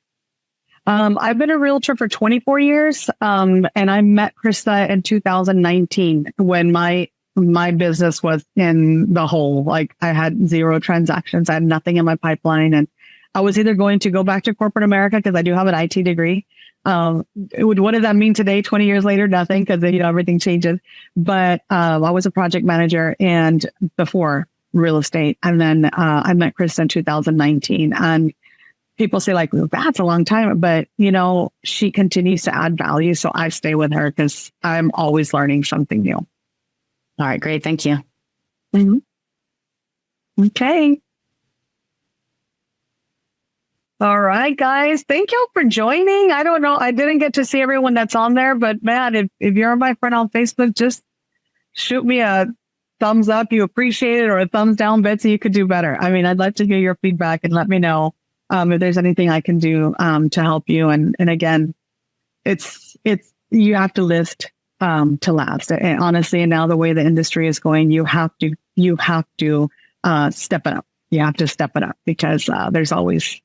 I've been a realtor for 24 years. And I met Krista in 2019 when my business was in the hole. Like, I had 0 transactions. I had nothing in my pipeline. And I was either going to go back to corporate America, because I do have an IT degree. What does that mean today, 20 years later? Nothing, because everything changes. But I was a project manager and before real estate. And then I met Krista in 2019. And people say, like, well, that's a long time, but she continues to add value. So I stay with her because I'm always learning something new. All right, great. Thank you. Mm-hmm. Okay. All right, guys. Thank y'all for joining. I don't know. I didn't get to see everyone that's on there, but man, if you're my friend on Facebook, just shoot me a thumbs up. You appreciate it, or a thumbs down. Betsy, you could do better. I mean, I'd like to hear your feedback and let me know if there's anything I can do to help you. And again, it's you have to list to last. And honestly, and now the way the industry is going, you have to step it up. You have to step it up, because there's always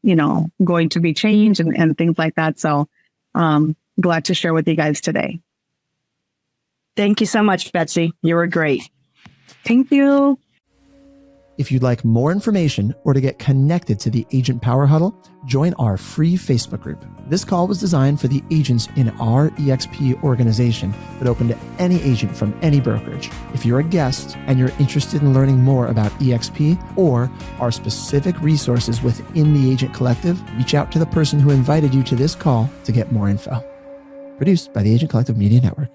going to be change and things like that. So glad to share with you guys today. Thank you so much, Betsy. You were great. Thank you. If you'd like more information or to get connected to the Agent Power Huddle, join our free Facebook group. This call was designed for the agents in our EXP organization, but open to any agent from any brokerage. If you're a guest and you're interested in learning more about EXP or our specific resources within the Agent Collective, reach out to the person who invited you to this call to get more info. Produced by the Agent Collective Media Network.